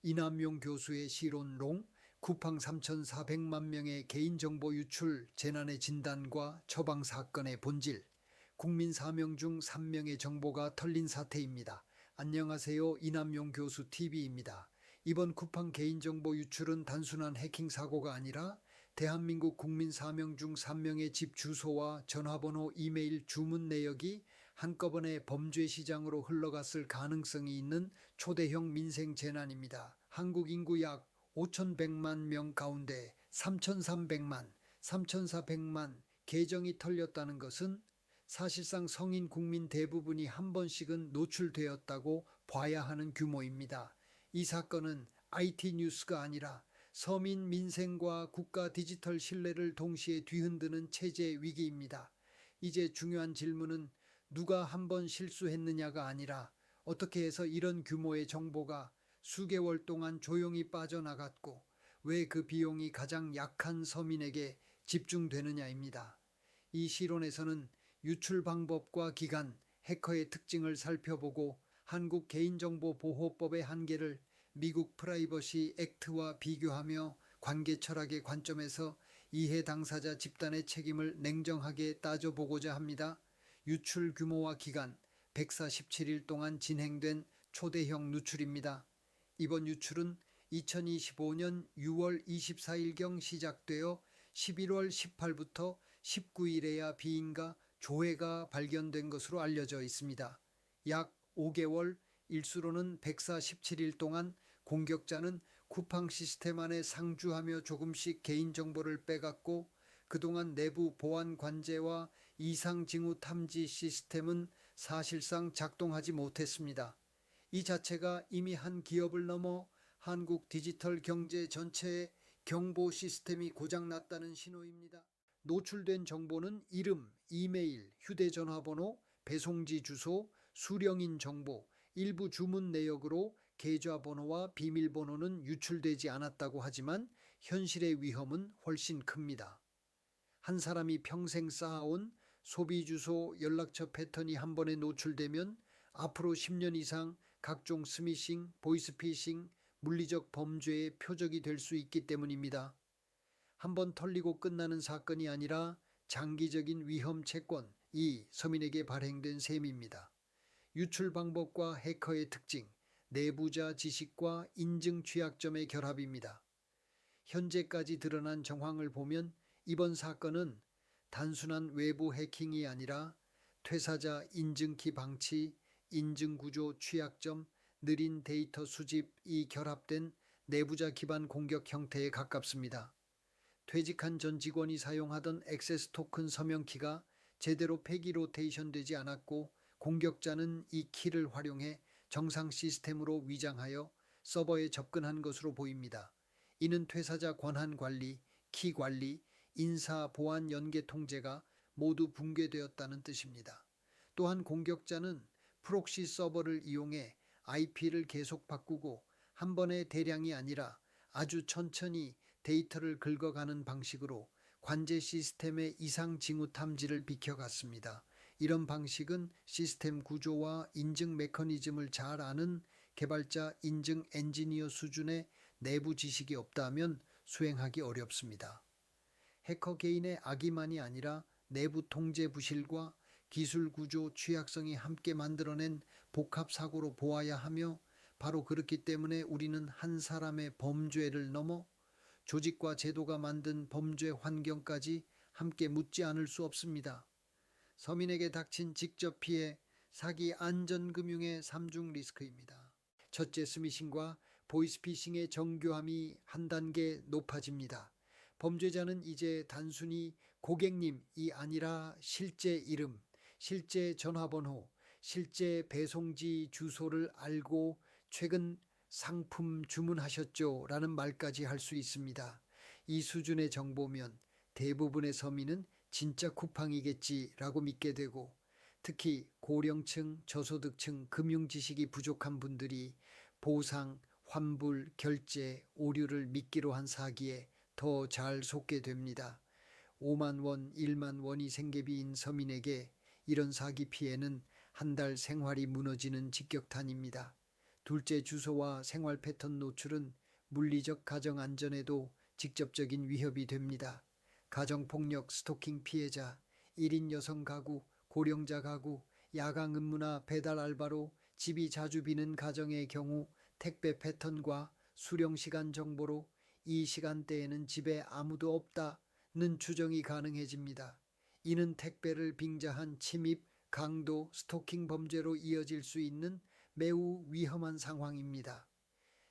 이남용 교수의 실론롱, 쿠팡 3,400만 명의 개인정보 유출 재난의 진단과 처방 사건의 본질, 국민 4명 중 3명의 정보가 털린 사태입니다. 안녕하세요. 이남용 교수 TV입니다. 이번 쿠팡 개인정보 유출은 단순한 해킹 사고가 아니라 대한민국 국민 4명 중 3명의 집 주소와 전화번호, 이메일, 주문 내역이 한꺼번에 범죄 시장으로 흘러갔을 가능성이 있는 초대형 민생 재난입니다. 한국 인구 약 5,100만 명 가운데 3,400만 계정이 털렸다는 것은 사실상 성인 국민 대부분이 한 번씩은 노출되었다고 봐야 하는 규모입니다. 이 사건은 IT 뉴스가 아니라 서민 민생과 국가 디지털 신뢰를 동시에 뒤흔드는 체제 위기입니다. 이제 중요한 질문은 누가 한 번 실수했느냐가 아니라 어떻게 해서 이런 규모의 정보가 수개월 동안 조용히 빠져나갔고 왜 그 비용이 가장 약한 서민에게 집중되느냐입니다. 이 실론에서는 유출 방법과 기간, 해커의 특징을 살펴보고 한국 개인정보보호법의 한계를 미국 프라이버시 액트와 비교하며 관계 철학의 관점에서 이해 당사자 집단의 책임을 냉정하게 따져보고자 합니다. 유출 규모와 기간, 147일 동안 진행된 초대형 누출입니다. 이번 유출은 2025년 6월 24일경 시작되어 11월 18일부터 19일에야 비인가 조회가 발견된 것으로 알려져 있습니다. 약 5개월, 일수로는 147일 동안 공격자는 쿠팡 시스템 안에 상주하며 조금씩 개인정보를 빼갔고 그동안 내부 보안 관제와 이상 징후 탐지 시스템은 사실상 작동하지 못했습니다. 이 자체가 이미 한 기업을 넘어 한국 디지털 경제 전체의 경보 시스템이 고장났다는 신호입니다. 노출된 정보는 이름, 이메일, 휴대전화번호, 배송지 주소, 수령인 정보, 일부 주문 내역으로 계좌번호와 비밀번호는 유출되지 않았다고 하지만 현실의 위험은 훨씬 큽니다. 한 사람이 평생 쌓아온 소비 주소, 연락처 패턴이 한 번에 노출되면 앞으로 10년 이상 각종 스미싱, 보이스피싱, 물리적 범죄의 표적이 될 수 있기 때문입니다. 한 번 털리고 끝나는 사건이 아니라 장기적인 위험 채권이 서민에게 발행된 셈입니다. 유출 방법과 해커의 특징, 내부자 지식과 인증 취약점의 결합입니다. 현재까지 드러난 정황을 보면 이번 사건은 단순한 외부 해킹이 아니라 퇴사자 인증키 방치, 인증구조 취약점, 느린 데이터 수집이 결합된 내부자 기반 공격 형태에 가깝습니다. 퇴직한 전 직원이 사용하던 액세스 토큰 서명키가 제대로 폐기 로테이션 되지 않았고 공격자는 이 키를 활용해 정상 시스템으로 위장하여 서버에 접근한 것으로 보입니다. 이는 퇴사자 권한 관리, 키 관리, 인사 보안 연계 통제가 모두 붕괴되었다는 뜻입니다. 또한 공격자는 프록시 서버를 이용해 IP를 계속 바꾸고 한 번의 대량이 아니라 아주 천천히 데이터를 긁어가는 방식으로 관제 시스템의 이상 징후 탐지를 비켜갔습니다. 이런 방식은 시스템 구조와 인증 메커니즘을 잘 아는 개발자 인증 엔지니어 수준의 내부 지식이 없다면 수행하기 어렵습니다. 해커 개인의 악의만이 아니라 내부 통제 부실과 기술 구조 취약성이 함께 만들어낸 복합 사고로 보아야 하며 바로 그렇기 때문에 우리는 한 사람의 범죄를 넘어 조직과 제도가 만든 범죄 환경까지 함께 묻지 않을 수 없습니다. 서민에게 닥친 직접 피해, 사기 안전금융의 3중 리스크입니다. 첫째, 스미싱과 보이스피싱의 정교함이 한 단계 높아집니다. 범죄자는 이제 단순히 고객님이 아니라 실제 이름, 실제 전화번호, 실제 배송지 주소를 알고 최근 상품 주문하셨죠? 라는 말까지 할 수 있습니다. 이 수준의 정보면 대부분의 서민은 진짜 쿠팡이겠지라고 믿게 되고 특히 고령층, 저소득층, 금융지식이 부족한 분들이 보상, 환불, 결제, 오류를 믿기로 한 사기에 더 잘 속게 됩니다. 5만 원, 1만 원이 생계비인 서민에게 이런 사기 피해는 한 달 생활이 무너지는 직격탄입니다. 둘째, 주소와 생활 패턴 노출은 물리적 가정 안전에도 직접적인 위협이 됩니다. 가정폭력, 스토킹 피해자, 1인 여성 가구, 고령자 가구, 야간 근무나 배달 알바로 집이 자주 비는 가정의 경우 택배 패턴과 수령 시간 정보로 이 시간대에는 집에 아무도 없다는 추정이 가능해집니다. 이는 택배를 빙자한 침입, 강도, 스토킹 범죄로 이어질 수 있는 매우 위험한 상황입니다.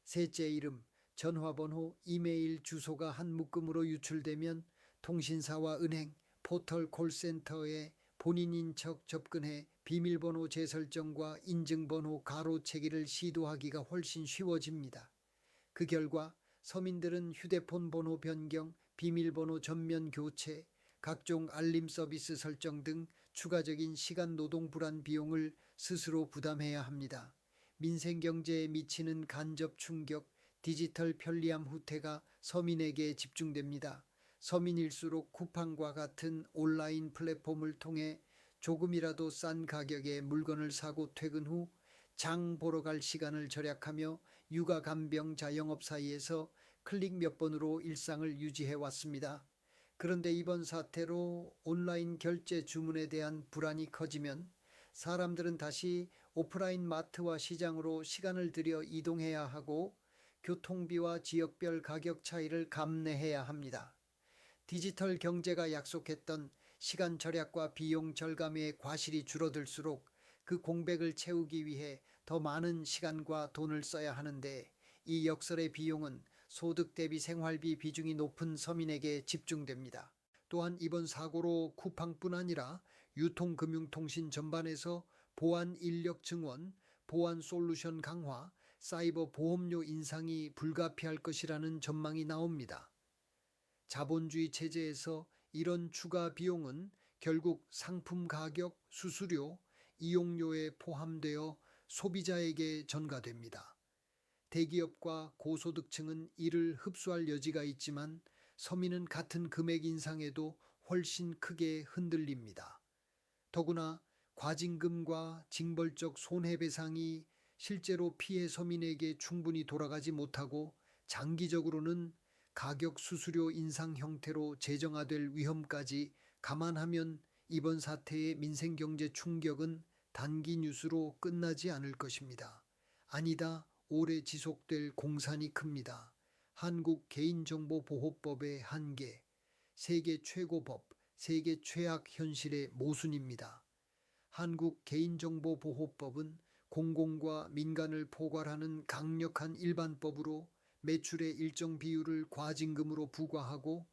셋째, 이름, 전화번호, 이메일 주소가 한 묶음으로 유출되면 통신사와 은행, 포털 콜센터에 본인인 척 접근해 비밀번호 재설정과 인증번호 가로채기를 시도하기가 훨씬 쉬워집니다. 그 결과 서민들은 휴대폰 번호 변경, 비밀번호 전면 교체, 각종 알림 서비스 설정 등 추가적인 시간 노동 불안 비용을 스스로 부담해야 합니다. 민생 경제에 미치는 간접 충격, 디지털 편리함 후퇴가 서민에게 집중됩니다. 서민일수록 쿠팡과 같은 온라인 플랫폼을 통해 조금이라도 싼 가격에 물건을 사고 퇴근 후 장 보러 갈 시간을 절약하며 육아 간병 자영업 사이에서 클릭 몇 번으로 일상을 유지해 왔습니다. 그런데 이번 사태로 온라인 결제 주문에 대한 불안이 커지면 사람들은 다시 오프라인 마트와 시장으로 시간을 들여 이동해야 하고 교통비와 지역별 가격 차이를 감내해야 합니다. 디지털 경제가 약속했던 시간 절약과 비용 절감의 과실이 줄어들수록 그 공백을 채우기 위해 더 많은 시간과 돈을 써야 하는데 이 역설의 비용은 소득 대비 생활비 비중이 높은 서민에게 집중됩니다. 또한 이번 사고로 쿠팡뿐 아니라 유통금융통신 전반에서 보안 인력 증원, 보안 솔루션 강화, 사이버 보험료 인상이 불가피할 것이라는 전망이 나옵니다. 자본주의 체제에서 이런 추가 비용은 결국 상품 가격, 수수료, 이용료에 포함되어 소비자에게 전가됩니다. 대기업과 고소득층은 이를 흡수할 여지가 있지만 서민은 같은 금액 인상에도 훨씬 크게 흔들립니다. 더구나 과징금과 징벌적 손해배상이 실제로 피해 서민에게 충분히 돌아가지 못하고 장기적으로는 가격 수수료 인상 형태로 재정화될 위험까지 감안하면 이번 사태의 민생경제 충격은 단기 뉴스로 끝나지 않을 것입니다. 아니다, 오래 지속될 공산이 큽니다. 한국 개인정보보호법의 한계, 세계 최고법, 세계 최악 현실의 모순입니다. 한국 개인정보보호법은 공공과 민간을 포괄하는 강력한 일반법으로 매출의 일정 비율을 과징금으로 부과하고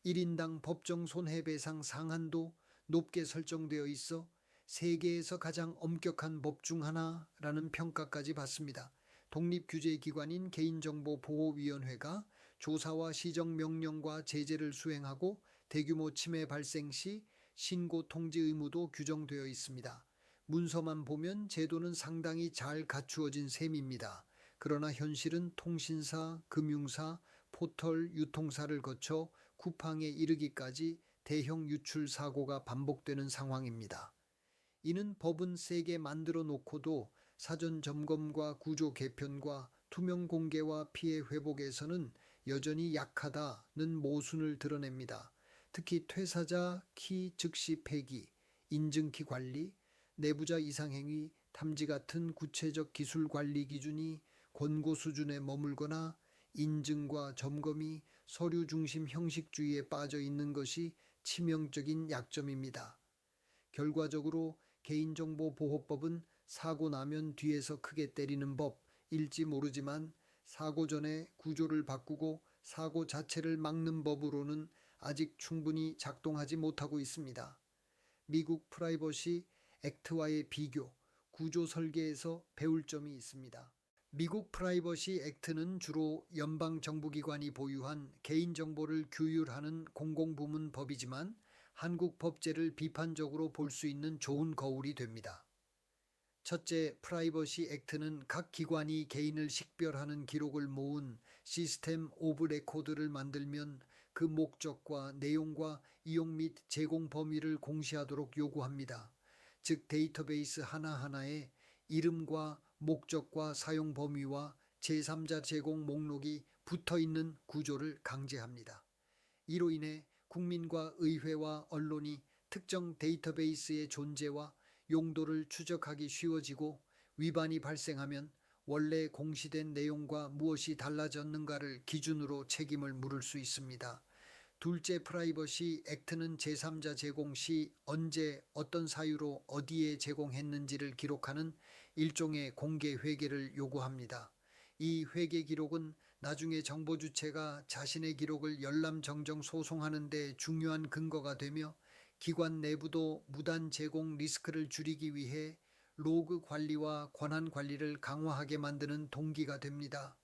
1인당 법정 손해배상 상한도 높게 설정되어 있어 세계에서 가장 엄격한 법 중 하나라는 평가까지 받습니다. 독립규제기관인 개인정보보호위원회가 조사와 시정명령과 제재를 수행하고 대규모 침해 발생 시 신고 통지 의무도 규정되어 있습니다. 문서만 보면 제도는 상당히 잘 갖추어진 셈입니다. 그러나 현실은 통신사, 금융사, 포털, 유통사를 거쳐 쿠팡에 이르기까지 대형 유출 사고가 반복되는 상황입니다. 이는 법은 세게 만들어 놓고도 사전 점검과 구조 개편과 투명 공개와 피해 회복에서는 여전히 약하다는 모순을 드러냅니다. 특히 퇴사자 키 즉시 폐기, 인증키 관리, 내부자 이상행위, 탐지 같은 구체적 기술 관리 기준이 권고 수준에 머물거나 인증과 점검이 서류 중심 형식주의에 빠져 있는 것이 치명적인 약점입니다. 결과적으로 개인정보보호법은 사고 나면 뒤에서 크게 때리는 법일지 모르지만 사고 전에 구조를 바꾸고 사고 자체를 막는 법으로는 아직 충분히 작동하지 못하고 있습니다. 미국 프라이버시 액트와의 비교, 구조 설계에서 배울 점이 있습니다. 미국 프라이버시 액트는 주로 연방정부기관이 보유한 개인정보를 규율하는 공공부문 법이지만 한국 법제를 비판적으로 볼 수 있는 좋은 거울이 됩니다. 첫째, 프라이버시 액트는 각 기관이 개인을 식별하는 기록을 모은 시스템 오브 레코드를 만들면 그 목적과 내용과 이용 및 제공 범위를 공시하도록 요구합니다. 즉 데이터베이스 하나하나에 이름과 목적과 사용 범위와 제3자 제공 목록이 붙어 있는 구조를 강제합니다. 이로 인해 국민과 의회와 언론이 특정 데이터베이스의 존재와 용도를 추적하기 쉬워지고 위반이 발생하면 원래 공시된 내용과 무엇이 달라졌는가를 기준으로 책임을 물을 수 있습니다. 둘째, 프라이버시 액트는 제3자 제공 시 언제 어떤 사유로 어디에 제공했는지를 기록하는 일종의 공개 회계를 요구합니다. 이 회계 기록은 나중에 정보 주체가 자신의 기록을 열람정정 소송하는 데 중요한 근거가 되며 기관 내부도 무단 제공 리스크를 줄이기 위해 로그 관리와 권한 관리를 강화하게 만드는 동기가 됩니다.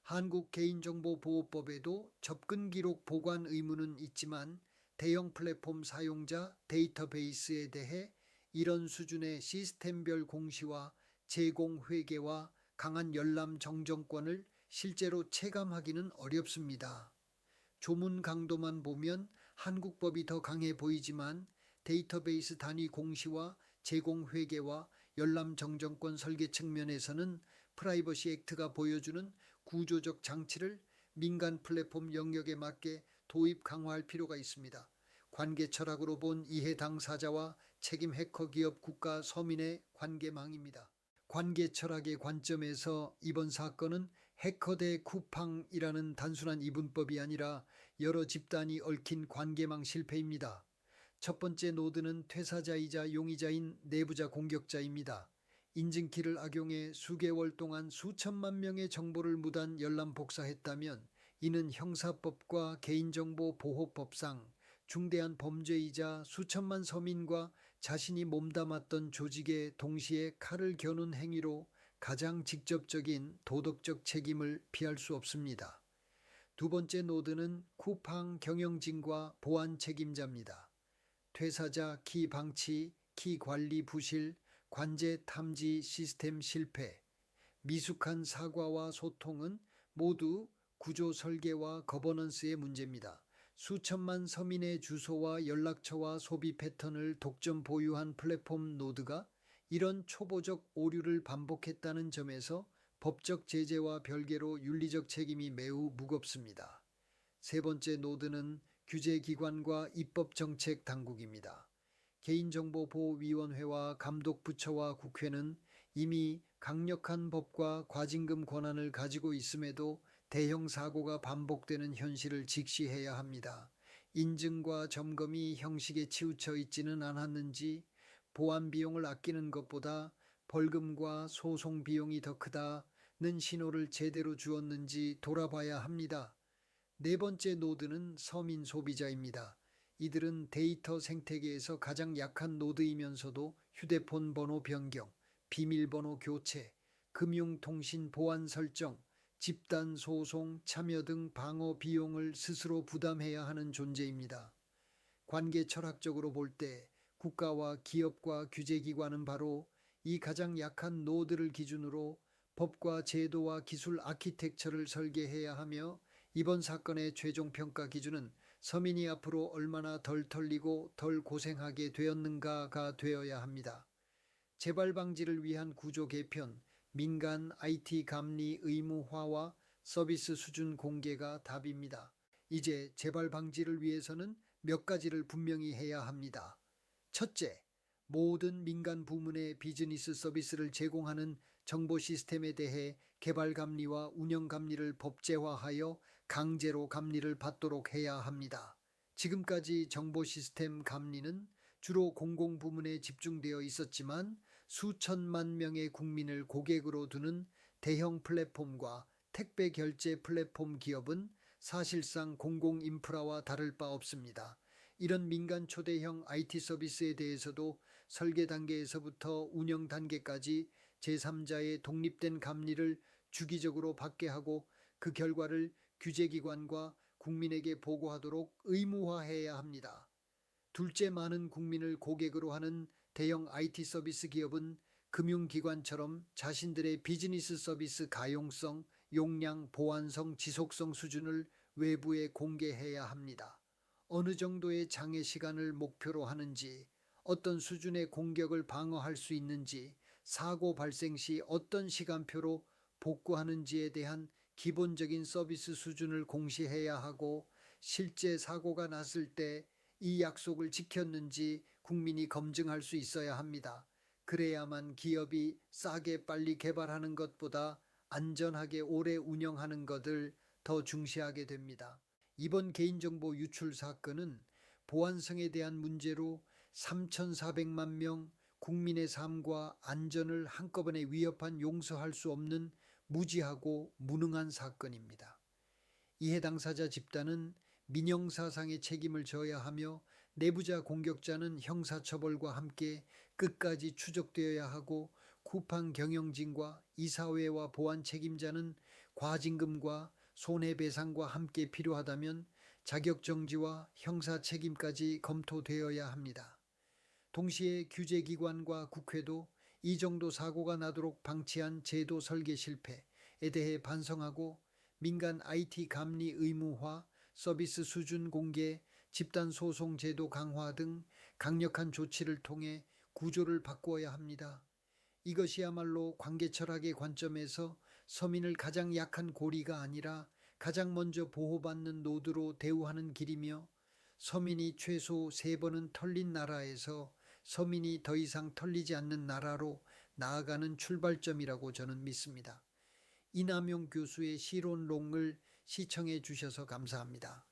한국 개인정보보호법에도 접근 기록 보관 의무는 있지만 대형 플랫폼 사용자 데이터베이스에 대해 이런 수준의 시스템별 공시와 제공 회계와 강한 열람 정정권을 실제로 체감하기는 어렵습니다. 조문 강도만 보면 한국법이 더 강해 보이지만 데이터베이스 단위 공시와 제공 회계와 열람 정정권 설계 측면에서는 프라이버시 액트가 보여주는 구조적 장치를 민간 플랫폼 영역에 맞게 도입 강화할 필요가 있습니다. 관계 철학으로 본 이해 당사자와 책임 해커 기업 국가 서민의 관계망입니다. 관계 철학의 관점에서 이번 사건은 해커 대 쿠팡이라는 단순한 이분법이 아니라 여러 집단이 얽힌 관계망 실패입니다. 첫 번째 노드는 퇴사자이자 용의자인 내부자 공격자입니다. 인증키를 악용해 수개월 동안 수천만 명의 정보를 무단 열람 복사했다면 이는 형사법과 개인정보보호법상 중대한 범죄이자 수천만 서민과 자신이 몸담았던 조직에 동시에 칼을 겨눈 행위로 가장 직접적인 도덕적 책임을 피할 수 없습니다. 두 번째 노드는 쿠팡 경영진과 보안 책임자입니다. 퇴사자 키 방치, 키 관리 부실, 관제 탐지 시스템 실패, 미숙한 사과와 소통은 모두 구조 설계와 거버넌스의 문제입니다. 수천만 서민의 주소와 연락처와 소비 패턴을 독점 보유한 플랫폼 노드가 이런 초보적 오류를 반복했다는 점에서 법적 제재와 별개로 윤리적 책임이 매우 무겁습니다. 세 번째 노드는 규제기관과 입법정책 당국입니다. 개인정보보호위원회와 감독부처와 국회는 이미 강력한 법과 과징금 권한을 가지고 있음에도 대형 사고가 반복되는 현실을 직시해야 합니다. 인증과 점검이 형식에 치우쳐 있지는 않았는지 보안 비용을 아끼는 것보다 벌금과 소송 비용이 더 크다는 신호를 제대로 주었는지 돌아봐야 합니다. 네 번째 노드는 서민 소비자입니다. 이들은 데이터 생태계에서 가장 약한 노드이면서도 휴대폰 번호 변경, 비밀번호 교체, 금융통신 보안 설정, 집단 소송, 참여 등 방어 비용을 스스로 부담해야 하는 존재입니다. 관계 철학적으로 볼 때 국가와 기업과 규제기관은 바로 이 가장 약한 노드를 기준으로 법과 제도와 기술 아키텍처를 설계해야 하며 이번 사건의 최종 평가 기준은 서민이 앞으로 얼마나 덜 털리고 덜 고생하게 되었는가가 되어야 합니다. 재발 방지를 위한 구조 개편, 민간 IT 감리 의무화와 서비스 수준 공개가 답입니다. 이제 재발 방지를 위해서는 몇 가지를 분명히 해야 합니다. 첫째, 모든 민간 부문의 비즈니스 서비스를 제공하는 정보 시스템에 대해 개발 감리와 운영 감리를 법제화하여 강제로 감리를 받도록 해야 합니다. 지금까지 정보 시스템 감리는 주로 공공부문에 집중되어 있었지만 수천만 명의 국민을 고객으로 두는 대형 플랫폼과 택배 결제 플랫폼 기업은 사실상 공공 인프라와 다를 바 없습니다. 이런 민간 초대형 IT 서비스에 대해서도 설계 단계에서부터 운영 단계까지 제3자의 독립된 감리를 주기적으로 받게 하고 그 결과를 규제기관과 국민에게 보고하도록 의무화해야 합니다. 둘째, 많은 국민을 고객으로 하는 대형 IT 서비스 기업은 금융기관처럼 자신들의 비즈니스 서비스 가용성, 용량, 보안성, 지속성 수준을 외부에 공개해야 합니다. 어느 정도의 장애 시간을 목표로 하는지, 어떤 수준의 공격을 방어할 수 있는지, 사고 발생 시 어떤 시간표로 복구하는지에 대한 기본적인 서비스 수준을 공시해야 하고, 실제 사고가 났을 때 이 약속을 지켰는지 국민이 검증할 수 있어야 합니다. 그래야만 기업이 싸게 빨리 개발하는 것보다 안전하게 오래 운영하는 것을 더 중시하게 됩니다. 이번 개인정보 유출 사건은 보안성에 대한 문제로 3,400만 명 국민의 삶과 안전을 한꺼번에 위협한 용서할 수 없는 무지하고 무능한 사건입니다. 이해 당사자 집단은 민형사상의 책임을 져야 하며, 내부자 공격자는 형사처벌과 함께 끝까지 추적되어야 하고, 쿠팡 경영진과 이사회와 보안 책임자는 과징금과 손해배상과 함께 필요하다면 자격정지와 형사 책임까지 검토되어야 합니다. 동시에 규제기관과 국회도 이 정도 사고가 나도록 방치한 제도 설계 실패에 대해 반성하고, 민간 IT 감리 의무화, 서비스 수준 공개, 집단소송 제도 강화 등 강력한 조치를 통해 구조를 바꾸어야 합니다. 이것이야말로 관계철학의 관점에서 서민을 가장 약한 고리가 아니라 가장 먼저 보호받는 노드로 대우하는 길이며, 서민이 최소 3번은 털린 나라에서 서민이 더 이상 털리지 않는 나라로 나아가는 출발점이라고 저는 믿습니다. 이남용 교수의 시론록을 시청해 주셔서 감사합니다.